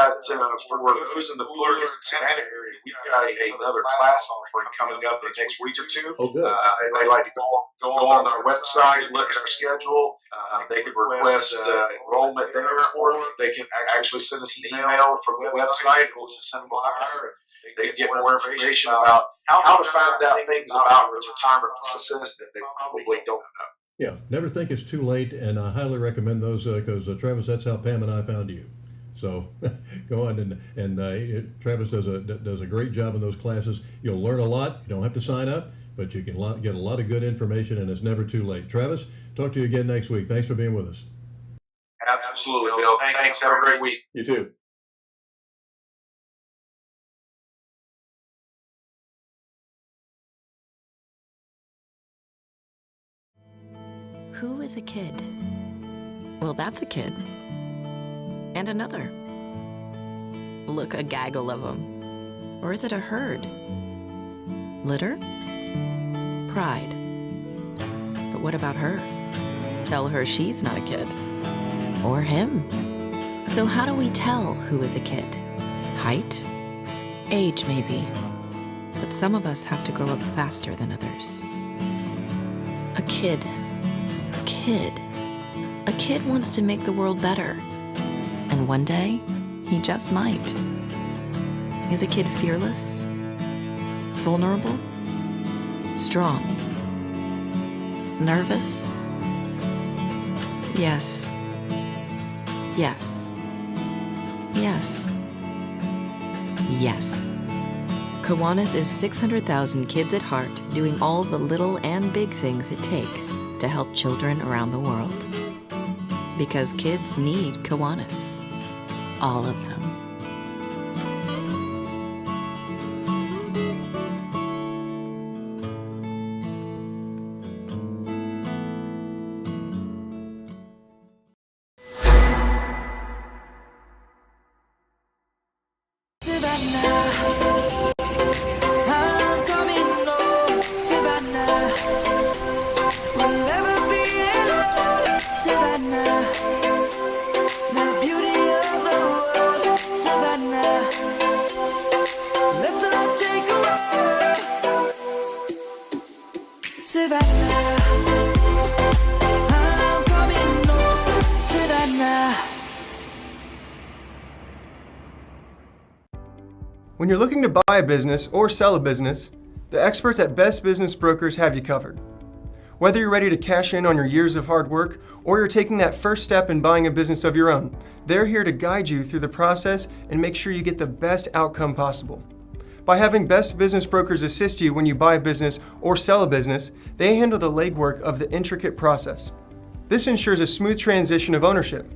those in the Florida and Savannah area, we've got another class offering coming up the next week or two. Oh, good. They like to go on our website, look at our schedule. They can request enrollment there, or they can actually send us an email from the website. We'll send them a flyer. They can get more information about how to find out things about the retirement process that they probably don't know. Yeah, never think it's too late, and I highly recommend those because Travis, that's how Pam and I found you. So go on and Travis does a great job in those classes. You'll learn a lot. You don't have to sign up, but you can get a lot of good information, and it's never too late. Travis, talk to you again next week. Thanks for being with us. Absolutely, Bill. Thanks. Have a great week. You too. Who is a kid? Well, that's a kid. And another. Look, a gaggle of them. Or is it a herd? Litter? Pride. But what about her? Tell her she's not a kid. Or him. So how do we tell who is a kid? Height? Age, maybe. But some of us have to grow up faster than others. A kid. A kid wants to make the world better. And one day, he just might. Is a kid fearless? Vulnerable? Strong? Nervous? Yes. Yes. Yes. Yes. Kiwanis is 600,000 kids at heart doing all the little and big things it takes to help children around the world. Because kids need Kiwanis. All of them. When you're looking to buy a business or sell a business, the experts at Best Business Brokers have you covered. Whether you're ready to cash in on your years of hard work or you're taking that first step in buying a business of your own, they're here to guide you through the process and make sure you get the best outcome possible. By having Best Business Brokers assist you when you buy a business or sell a business, they handle the legwork of the intricate process. This ensures a smooth transition of ownership,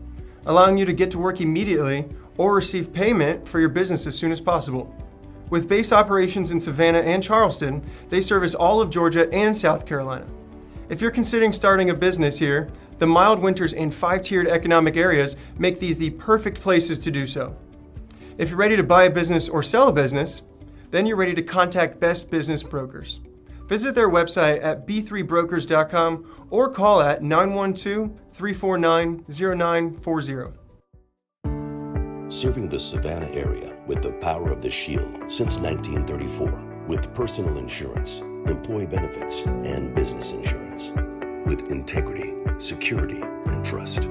allowing you to get to work immediately or receive payment for your business as soon as possible. With base operations in Savannah and Charleston, they service all of Georgia and South Carolina. If you're considering starting a business here, the mild winters and 5-tiered economic areas make these the perfect places to do so. If you're ready to buy a business or sell a business, then you're ready to contact Best Business Brokers. Visit their website at b3brokers.com or call at 912-349-0940. Serving the Savannah area with the power of the Shield since 1934, with personal insurance, employee benefits, and business insurance, with integrity, security, and trust.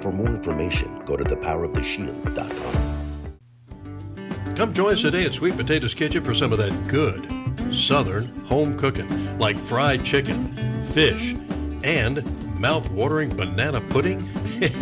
For more information, go to thepoweroftheshield.com. Come join us today at Sweet Potatoes Kitchen for some of that good Southern home cooking, like fried chicken, fish, and mouth-watering banana pudding.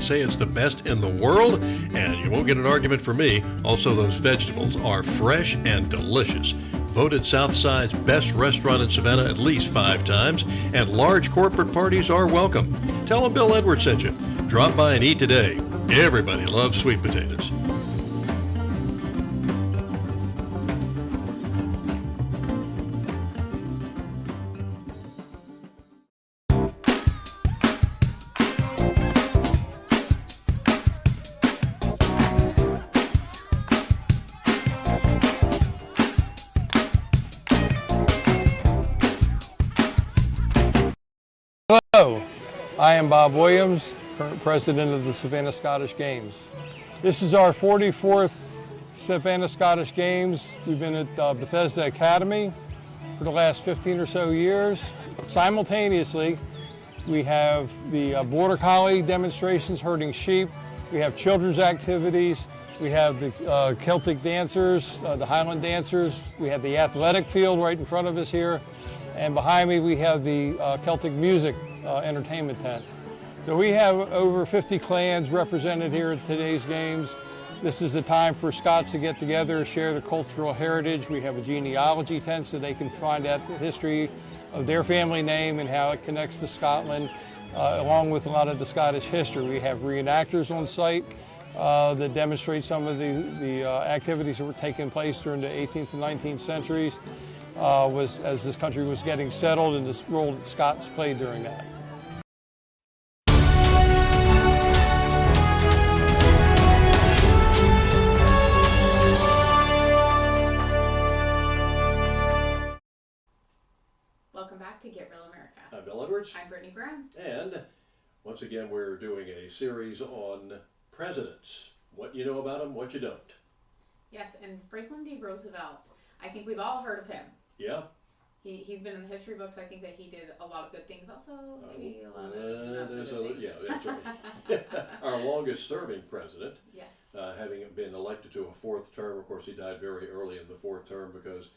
Say it's the best in the world, and you won't get an argument from me. Also, those vegetables are fresh and delicious. Voted Southside's best restaurant in Savannah at least 5 times, and large corporate parties are welcome. Tell them Bill Edwards sent you. Drop by and eat today. Everybody loves sweet potatoes. Hello, I am Bob Williams, current president of the Savannah Scottish Games. This is our 44th Savannah Scottish Games. We've been at Bethesda Academy for the last 15 or so years. Simultaneously, we have the Border Collie demonstrations herding sheep. We have children's activities. We have the Celtic dancers, the Highland dancers. We have the athletic field right in front of us here. And behind me, we have the Celtic music entertainment tent. So we have over 50 clans represented here at today's games. This is the time for Scots to get together, share their cultural heritage. We have a genealogy tent so they can find out the history of their family name and how it connects to Scotland, along with a lot of the Scottish history. We have reenactors on site that demonstrate some of the activities that were taking place during the 18th and 19th centuries as this country was getting settled, and this role that Scots played during that. Welcome back to Get Real America. I'm Bill Edwards. I'm Brittany Brown. And once again, we're doing a series on presidents. What you know about them, what you don't. Yes, and Franklin D. Roosevelt. I think we've all heard of him. Yeah. He's been in the history books. I think that he did a lot of good things. Also, maybe a lot of not so good things. Yeah, that's right. Our longest serving president. Yes. Having been elected to a fourth term. Of course, he died very early in the fourth term because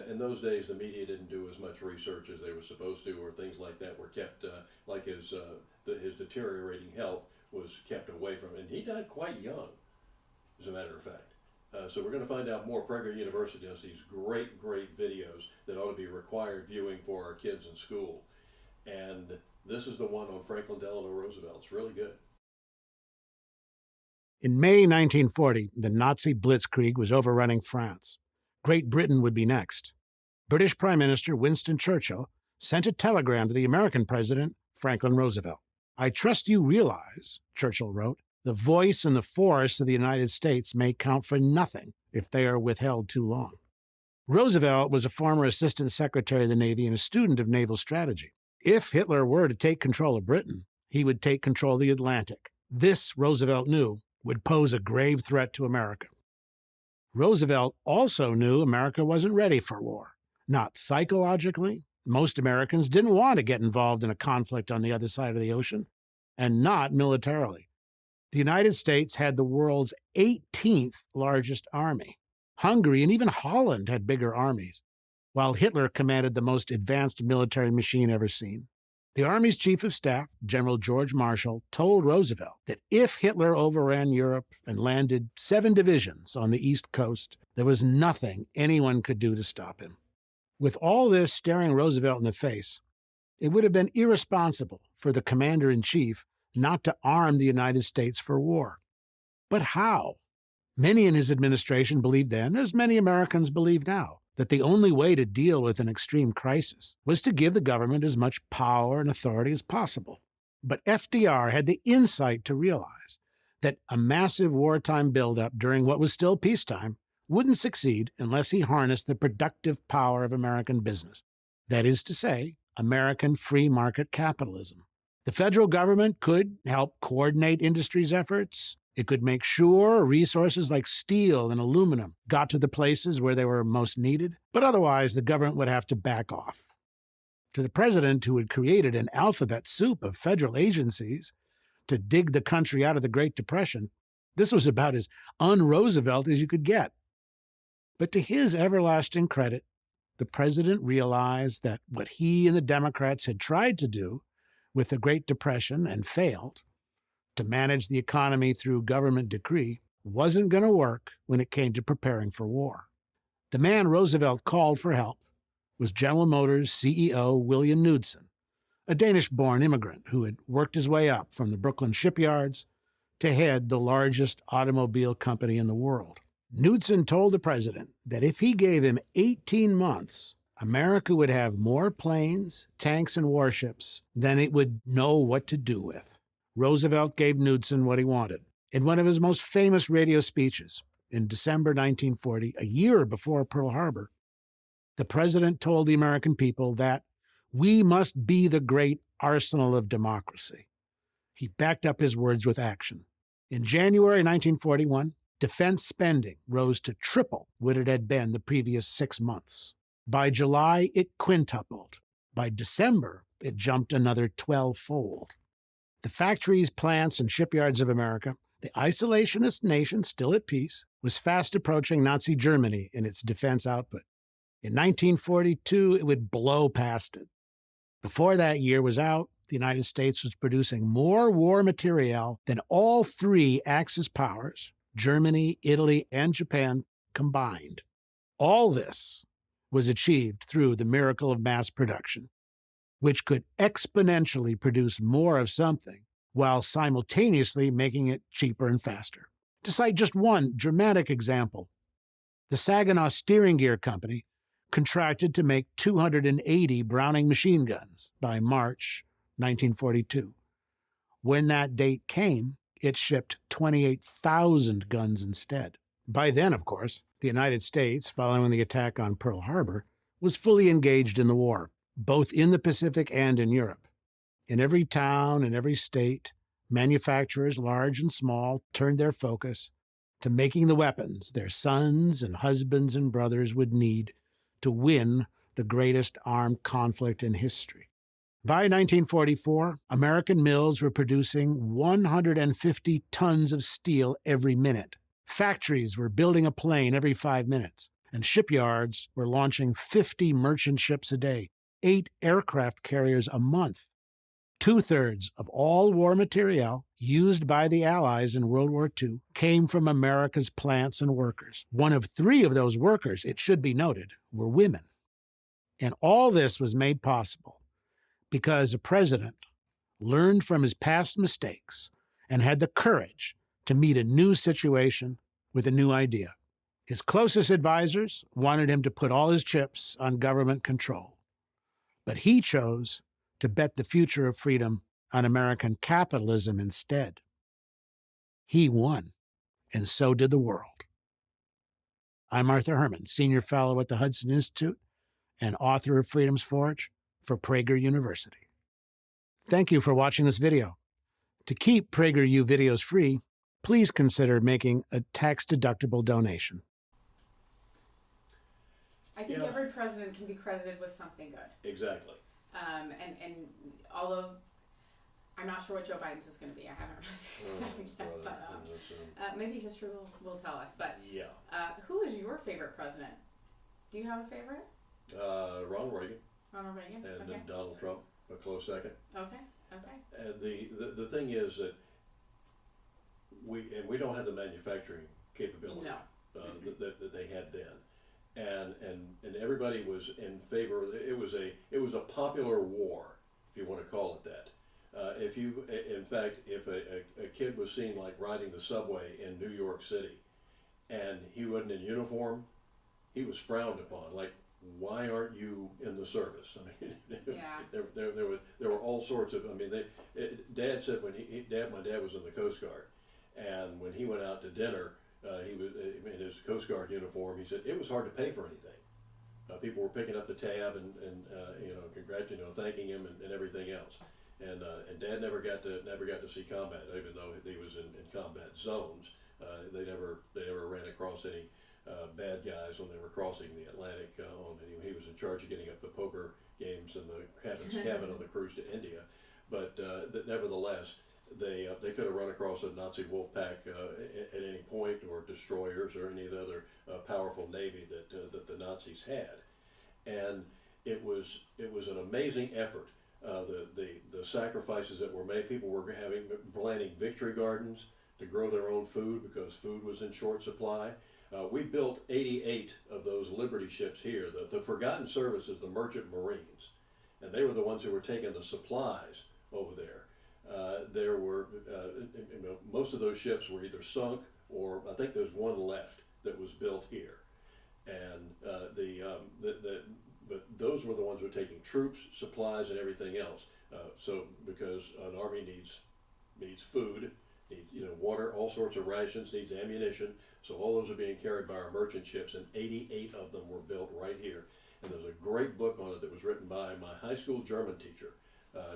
in those days the media didn't do as much research as they were supposed to, or things like that were kept, like his deteriorating health was kept away from him. And he died quite young, as a matter of fact. So we're going to find out more. Prager University does these great videos that ought to be required viewing for our kids in school. And this is the one on Franklin Delano Roosevelt. It's really good. In May 1940, the Nazi blitzkrieg was overrunning France. Great Britain would be next. British Prime Minister Winston Churchill sent a telegram to the American President, Franklin Roosevelt. "I trust you realize," Churchill wrote, "the voice and the force of the United States may count for nothing if they are withheld too long." Roosevelt was a former Assistant Secretary of the Navy and a student of naval strategy. If Hitler were to take control of Britain, he would take control of the Atlantic. This, Roosevelt knew, would pose a grave threat to America. Roosevelt also knew America wasn't ready for war. Not psychologically. Most Americans didn't want to get involved in a conflict on the other side of the ocean, and not militarily. The United States had the world's 18th largest army. Hungary and even Holland had bigger armies, while Hitler commanded the most advanced military machine ever seen. The Army's Chief of Staff, General George Marshall, told Roosevelt that if Hitler overran Europe and landed 7 divisions on the East Coast, there was nothing anyone could do to stop him. With all this staring Roosevelt in the face, it would have been irresponsible for the commander-in-chief not to arm the United States for war. But how? Many in his administration believed then, as many Americans believe now, that the only way to deal with an extreme crisis was to give the government as much power and authority as possible. But FDR had the insight to realize that a massive wartime buildup during what was still peacetime wouldn't succeed unless he harnessed the productive power of American business. That is to say, American free market capitalism. The federal government could help coordinate industry's efforts. It could make sure resources like steel and aluminum got to the places where they were most needed, but otherwise the government would have to back off. To the president who had created an alphabet soup of federal agencies to dig the country out of the Great Depression, this was about as un-Roosevelt as you could get. But to his everlasting credit, the president realized that what he and the Democrats had tried to do with the Great Depression and failed, to manage the economy through government decree, wasn't going to work when it came to preparing for war. The man Roosevelt called for help was General Motors CEO William Knudsen, a Danish-born immigrant who had worked his way up from the Brooklyn shipyards to head the largest automobile company in the world. Knudsen told the president that if he gave him 18 months, America would have more planes, tanks, and warships than it would know what to do with. Roosevelt gave Knudsen what he wanted. In one of his most famous radio speeches in December 1940, a year before Pearl Harbor, the president told the American people that we must be the great arsenal of democracy. He backed up his words with action. In January 1941, defense spending rose to triple what it had been the previous 6 months. By July, it quintupled. By December, it jumped another 12-fold. The factories, plants, and shipyards of America, the isolationist nation still at peace, was fast approaching Nazi Germany in its defense output. In 1942, it would blow past it. Before that year was out, the United States was producing more war material than all three Axis powers, Germany, Italy, and Japan, combined. All this was achieved through the miracle of mass production, which could exponentially produce more of something while simultaneously making it cheaper and faster. To cite just one dramatic example, the Saginaw Steering Gear Company contracted to make 280 Browning machine guns by March 1942. When that date came, it shipped 28,000 guns instead. By then, of course, the United States, following the attack on Pearl Harbor, was fully engaged in the war, both in the Pacific and in Europe. In every town and every state, manufacturers, large and small, turned their focus to making the weapons their sons and husbands and brothers would need to win the greatest armed conflict in history. By 1944, American mills were producing 150 tons of steel every minute. Factories were building a plane every 5 minutes, and shipyards were launching 50 merchant ships a day, 8 aircraft carriers a month. 2/3 of all war material used by the Allies in World War II came from America's plants and workers. One of 3 of those workers, it should be noted, were women. And all this was made possible because a president learned from his past mistakes and had the courage to meet a new situation with a new idea. His closest advisors wanted him to put all his chips on government control. But he chose to bet the future of freedom on American capitalism instead. He won, and so did the world. I'm Arthur Herman, Senior Fellow at the Hudson Institute and author of Freedom's Forge for Prager University. Thank you for watching this video. To keep PragerU videos free, please consider making a tax-deductible donation. I think every president can be credited with something good. Exactly. And although I'm not sure what Joe Biden's is going to be, I haven't really figured it out yet, but maybe history will tell us. But yeah, who is your favorite president? Do you have a favorite? Ronald Reagan. Ronald Reagan. And okay. then Donald Trump, a close second. Okay. Okay. And the thing is that we don't have the manufacturing capability that they had then. And everybody was in favor. It was a popular war, if you want to call it that. If a kid was seen like riding the subway in New York City, and he wasn't in uniform, he was frowned upon. Like, why aren't you in the service? I mean, there were all sorts of. I mean, Dad said my dad was in the Coast Guard, and when he went out to dinner. He was in his Coast Guard uniform. He said it was hard to pay for anything. People were picking up the tab and thanking him and everything else. And Dad never got to see combat, even though he was in combat zones. They never ran across any bad guys when they were crossing the Atlantic. He was in charge of getting up the poker games in the captain's cabin on the cruise to India. But nevertheless. They could have run across a Nazi wolf pack at any point, or destroyers, or any of the other powerful navy that the Nazis had, and it was an amazing effort. The sacrifices that were made. People were planting victory gardens to grow their own food because food was in short supply. We built 88 of those Liberty ships here. The forgotten service is the Merchant Marines, and they were the ones who were taking the supplies over there. There were most of those ships were either sunk, or I think there's one left that was built here, and but those were the ones who were taking troops, supplies, and everything else. So because an army needs food, needs water, all sorts of rations, needs ammunition. So all those are being carried by our merchant ships, and 88 of them were built right here. And there's a great book on it that was written by my high school German teacher,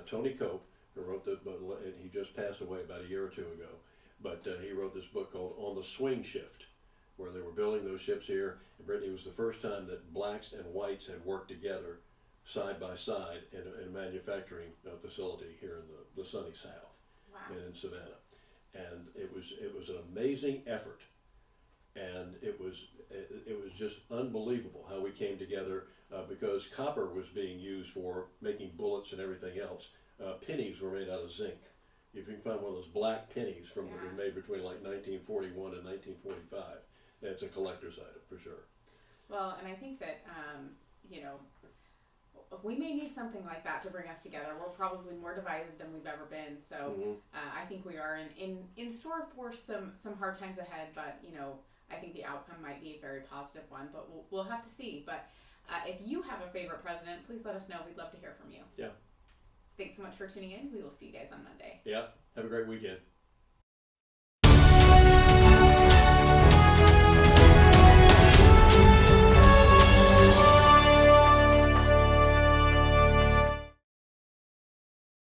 Tony Cope, who wrote and he just passed away about a year or two ago. but he wrote this book called On the Swing Shift, where they were building those ships here in Britain. It was the first time that blacks and whites had worked together side by side in a manufacturing facility here in the sunny South. Wow. And in Savannah. And it was an amazing effort, and it was just unbelievable how we came together, because copper was being used for making bullets and everything else. Pennies were made out of zinc. If you can find one of those black pennies that were made between like 1941 and 1945, it's a collector's item for sure. Well, and I think that we may need something like that to bring us together. We're probably more divided than we've ever been. So I think we are in store for some hard times ahead. But I think the outcome might be a very positive one. But we'll have to see. But if you have a favorite president, please let us know. We'd love to hear from you. Yeah. Thanks so much for tuning in. We will see you guys on Monday. Yeah. Have a great weekend.